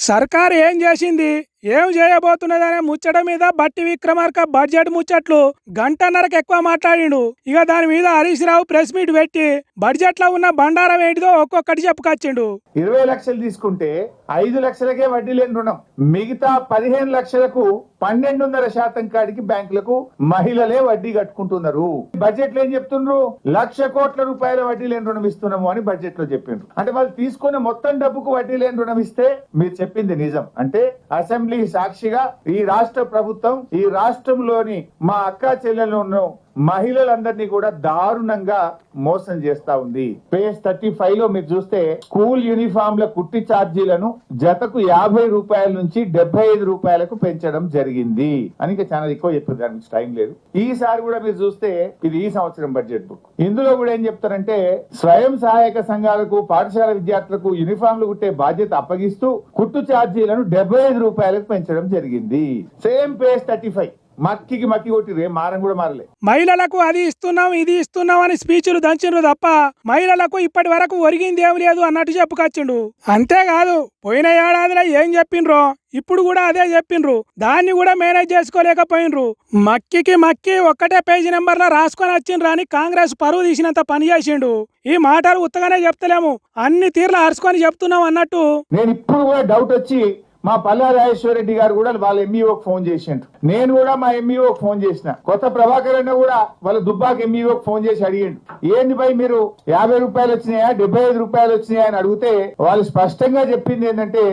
సర్కారు ఏం చేసింది, ఏం చేయబోతున్నదనే ముచ్చట మీద బట్టి విక్రమార్క బడ్జెట్ ముచ్చట్లు గంటన్నరకు ఎక్కువ మాట్లాడిండు. ఇక దాని మీద హరీష్ రావు ప్రెస్ మీట్ పెట్టి బడ్జెట్ లో ఉన్న బండారం ఏంటిదో ఒక్కొక్కటి చెప్పుకొచ్చిండు. 20 లక్షలు తీసుకుంటే 5 లక్షలకే వడ్డీ లేని రుణం, మిగతా 15 లక్షలకు 12.5% కాడికి బ్యాంకులకు మహిళలే వడ్డీ కట్టుకుంటున్నారు. బడ్జెట్ లో ఏం చెప్తున్నారు, 1,00,000 కోట్ల రూపాయల వడ్డీ లేని రుణం ఇస్తున్నాము అని బడ్జెట్ లో చెప్పిండ్రు. అంటే వాళ్ళు తీసుకున్న మొత్తం డబ్బుకు వడ్డీ లేని రుణం ఇస్తే మీరు చెప్పింది నిజం అంటే అసెంబ్లీ సాక్షిగా ఈ రాష్ట్ర ప్రభుత్వం ఈ రాష్ట్రంలోని మా అక్కా చెల్లెలను మహిళలందరినీ కూడా దారుణంగా మోసం చేస్తా ఉంది. పేజ్ 35 లో మీరు చూస్తే స్కూల్ యూనిఫామ్ల కుట్టి ఛార్జీలను జతకు 50 రూపాయల నుంచి 75 రూపాయలకు పెంచడం జరిగింది అని చాలా ఎక్కువ చెప్పారు, దానికి టైం లేదు. ఈసారి కూడా మీరు చూస్తే ఇది ఈ సంవత్సరం బడ్జెట్ బుక్, ఇందులో కూడా ఏం చెప్తారంటే స్వయం సహాయక సంఘాలకు పాఠశాల విద్యార్థులకు యూనిఫామ్లు కుట్టే బాధ్యత అప్పగిస్తూ కుట్టు ఛార్జీలను 75 రూపాయలకు పెంచడం జరిగింది. సేమ్ పేజ్ 35 మక్కికి మక్కి కొట్టిరే, మారం కూడా మారలే. మహిళలకు అది ఇస్తున్నాం ఇది ఇస్తున్నాం అని స్పీచ్లు దంచిండ్రు తప్ప మహిళలకు ఇప్పటి వరకు ఒరిగింది ఏం లేదు అన్నట్టు చెప్పుకొచ్చిండు. అంతేకాదు పోయిన ఏడాదిలో ఏం చెప్పిండ్రో ఇప్పుడు కూడా అదే చెప్పిండ్రు, దాన్ని కూడా మేనేజ్ చేసుకోలేకపోయినరు. మక్కికి మక్కి ఒక్కటే పేజీ నెంబర్లో రాసుకొని వచ్చిండ్రు అని కాంగ్రెస్ పరువు తీసినంత పని చేసిండు. ఈ మాటలు ఉత్తగానే చెప్తలేము, అన్ని తీర్లు అరుచుకొని చెప్తున్నాం అన్నట్టు. నేను ఇప్పుడు కూడా డౌట్ వచ్చి మా పల్లా రాజేశ్వర రెడ్డి గారు కూడా వాళ్ళ ఎంఈఓకి ఫోన్ చేసిండ్రు, నేను కూడా మా ఎంఈఓకి ఫోన్ చేసిన, కొత్త ప్రభాకర్ అన్న కూడా వాళ్ళ దుబ్బాకి ఎంఈఓకి ఫోన్ చేసి అడిగిండు, ఏంది భయ్ మీరు 50 రూపాయలు వచ్చినాయా 75 రూపాయలు వచ్చినాయా అని అడిగితే వాళ్ళు స్పష్టంగా చెప్పింది ఏంటంటే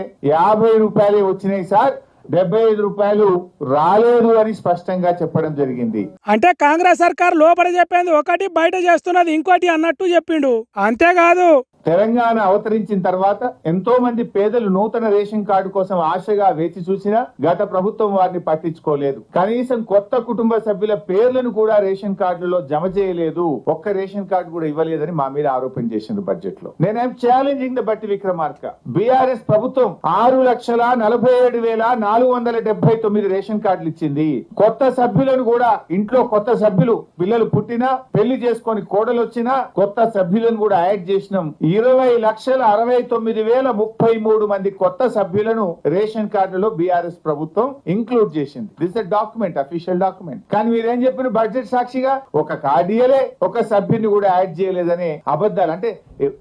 50 రూపాయలే వచ్చినాయి సార్, 75 రూపాయలు రాలేదు అని స్పష్టంగా చెప్పడం జరిగింది. అంటే కాంగ్రెస్ సర్కార్ లోపల చెప్పింది ఒకటి బయట చేస్తున్నది ఇంకోటి అన్నట్టు చెప్పిండు. అంతేకాదు తెలంగాణ అవతరించిన తర్వాత ఎంతో మంది పేదలు నూతన రేషన్ కార్డు కోసం ఆశగా వేచి చూసినా గత ప్రభుత్వం వారిని పట్టించుకోలేదు. కనీసం కొత్త కుటుంబ సభ్యుల పేర్లను కూడా రేషన్ కార్డులలో జమ చేయలేదు, ఒక్క రేషన్ కార్డు కూడా ఇవ్వలేదని మా మీద ఆరోపణ చేసింది బడ్జెట్ లో. నేనేం ఛాలెంజింగ్ ద బట్టి విక్రమార్క, బీఆర్ఎస్ ప్రభుత్వం 6,47,479 రేషన్ కార్డులు ఇచ్చింది. కొత్త సభ్యులను కూడా ఇంట్లో కొత్త సభ్యులు పిల్లలు పుట్టినా పెళ్లి చేసుకొని కోడలు వచ్చినా కొత్త సభ్యులను కూడా యాడ్ చేసినాం. 20,69,033 మంది కొత్త సభ్యులను రేషన్ కార్డులో బీఆర్ఎస్ ప్రభుత్వం ఇంక్లూడ్ చేసింది. This document, official document. కానీ మీరేం చెప్పిన బడ్జెట్ సాక్షిగా ఒక కార్డియలే ఒక సభ్యుని కూడా యాడ్ చేయలేదనే అబద్ధాలు. అంటే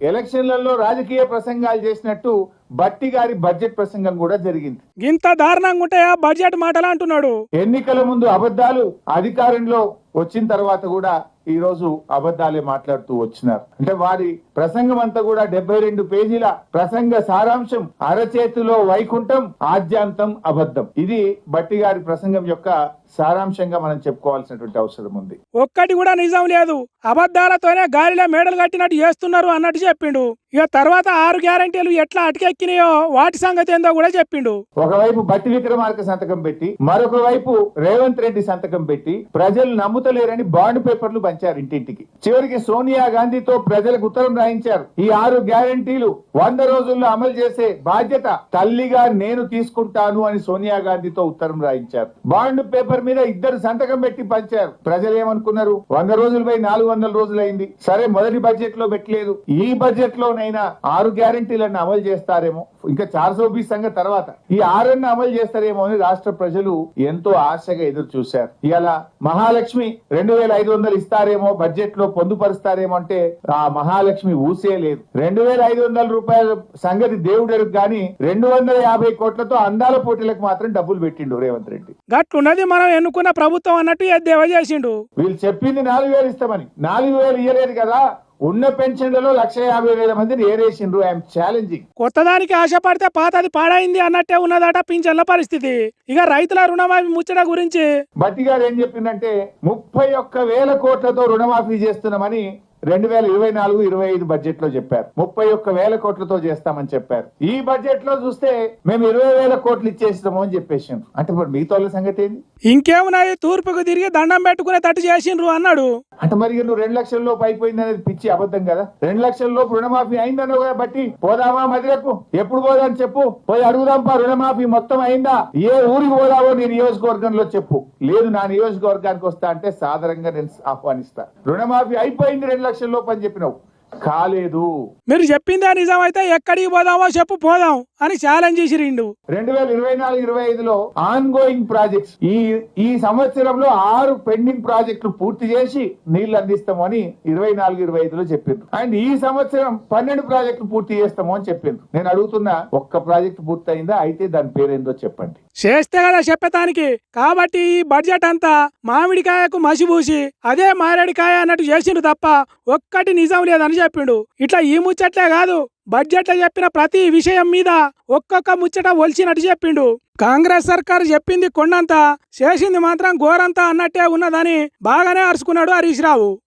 ఎలక్షన్లలో రాజకీయ ప్రసంగాలు చేసినట్టు బట్టి గారి బడ్జెట్ ప్రసంగం కూడా జరిగింది. ఇంత దారుణంగా ఉంటాయా బడ్జెట్ మాటలు అంటున్నాడు. ఎన్నికల ముందు అబద్ధాలు, అధికారంలో వచ్చిన తర్వాత కూడా ఈ రోజు అబద్ధాలే మాట్లాడుతూ వచ్చినారు. అంటే వారి ప్రసంగం అంతా కూడా 72 పేజీల ప్రసంగ సారాంశం, అరచేతిలో వైకుంఠం ఆద్యాంతం అబద్ధం. ఇది బట్టి గారి ప్రసంగం యొక్క సారాంశంగా మనం చెప్పుకోవాల్సినటువంటి అవసరం ఉంది. ఒక్కటి కూడా నిజం లేదు, అబద్ధాలతోనే గాలిలో మేడలు కట్టినట్టు చేస్తున్నారు అన్నట్టు చెప్పిండు. ఇక తర్వాత 6 గ్యారంటీలు ఎట్లా అటకెక్కినాయో వాటి సంగతి ఏందో కూడా చెప్పిండు. ఒకవైపు బట్టి విక్రమార్క సంతకం పెట్టి మరొక వైపు రేవంత్ రెడ్డి సంతకం పెట్టి ప్రజలు నమ్ముతలేరని బాండ్ పేపర్లు పంచారు ఇంటింటికి. చివరికి సోనియా గాంధీతో ప్రజలకు ఉత్తరం రాయించారు, ఈ 6 గ్యారంటీలు 100 రోజుల్లో అమలు చేసే బాధ్యత తల్లిగా నేను తీసుకుంటాను అని సోనియా గాంధీతో ఉత్తరం రాయించారు. బాండ్ పేపర్ మీద 2 సంతకం పెట్టి పంచారు. ప్రజలు ఏమనుకున్నారు, 100 రోజులపై 400 రోజులైంది, సరే మొదటి బడ్జెట్ లో పెట్టలేదు, ఈ బడ్జెట్ లోనైనా 6 గ్యారంటీలను అమలు చేస్తారేమో, ఇంకా 420 సంగతి తర్వాత ఈ 6 అమలు చేస్తారేమో అని రాష్ట్ర ప్రజలు ఎంతో ఆశగా ఎదురు చూశారు. ఇలా మహాలక్ష్మి 2,500 ఇస్తారేమో, బడ్జెట్ లో పొందుపరుస్తారేమో అంటే ఆ మహాలక్ష్మి ఊసే లేదు. 2,500 రూపాయల సంగతి దేవుడెరుగు గాని 250 కోట్లతో అందాల పోటీలకు మాత్రం డబ్బులు పెట్టిండు రేవంత్ రెడ్డి. గట్లున్నది మనం ఎన్నుకున్న ప్రభుత్వం అన్నట్టు ఎద్దేవా చేసిండు. వీళ్ళు చెప్పింది 4,000 ఇస్తామని, 4,000 ఇయ్యలేదు కదా. ఉన్న పెన్షన్లలో 150,000 మందిని ఏరేసిండ్రు. I'm challenging. కొత్తదానికి ఆశపడితే పాతది పాడైంది అన్నట్టే ఉన్నదట పింఛన్ల పరిస్థితి. ఇక రైతుల రుణమాఫీ ముచ్చట గురించి బట్టి గారు ఏం చెప్పిందంటే 31,000 కోట్లతో రుణమాఫీ చేస్తున్నామని 2024-25 బడ్జెట్ లో చెప్పారు. 31,000 కోట్లతో చేస్తామని చెప్పారు. ఈ బడ్జెట్ లో చూస్తే మేము 20,000 కోట్లు ఇచ్చేస్తాము అని చెప్పేసిండ్రు. అంటే ఇప్పుడు మిగతా వాళ్ళ సంగతి ఏంది? ఇంకేమున్నాయి, తూర్పుకు తిరిగి దండం పెట్టుకునే తట్టు చేసిండ్రు అన్నాడు. అంటే మరి నువ్వు 2 లక్షల లోపు అయిపోయింది అనేది పిచ్చి అబద్ధం కదా. 2 లక్షల లోపు రుణమాఫీ అయిందన్న కదా బట్టి, పోదామా మదిరకు? ఎప్పుడు పోదాని చెప్పు, పోయి అడుగుదాంపా. రుణమాఫీ మొత్తం అయిందా? ఏ ఊరికి పోదావో నీ నియోజకవర్గంలో చెప్పు. లేదు నా నియోజకవర్గానికి వస్తా అంటే సాధారణంగా నేను ఆహ్వానిస్తా. రుణమాఫీ అయిపోయింది 2 లక్షల లోపు అని చెప్పినావు, కాలేదు. మీరు చెప్పిందే నిజమైతే ఎక్కడికి పోదామో చెప్పు, పోదాం అని ఛాలెంజ్ చేసిరిండు. 2024-25లో ఆన్ గోయింగ్ ప్రాజెక్ట్స్ ఈ సంవత్సరంలో 6 పెండింగ్ ప్రాజెక్టులు పూర్తి చేసి నీళ్లు అందిస్తామని 24-25లో చెప్పిండ్రు. అండ్ ఈ సంవత్సరం 12 ప్రాజెక్టులు పూర్తి చేస్తాము అని చెప్పిండ్రు. నేను అడుగుతున్నా, ఒక్క ప్రాజెక్టు పూర్తి అయిందా? అయితే దాని పేరేందో చెప్పండి. చేస్తే కదా చెప్పటానికి. కాబట్టి ఈ బడ్జెట్ అంతా మామిడికాయకు మసిబూసి అదే మారేడికాయ అన్నట్టు చేసిండు తప్ప ఒక్కటి నిజం లేదని చెప్పిండు. ఇట్లా ఈ ముచ్చట్లే కాదు, బడ్జెట్లో చెప్పిన ప్రతి విషయం మీద ఒక్కొక్క ముచ్చట ఒలిచినట్టు చెప్పిండు. కాంగ్రెస్ సర్కారు చెప్పింది కొండంతా, చేసింది మాత్రం ఘోరంతా అన్నట్టే ఉన్నదని బాగానే అరుచుకున్నాడు హరీష్ రావు.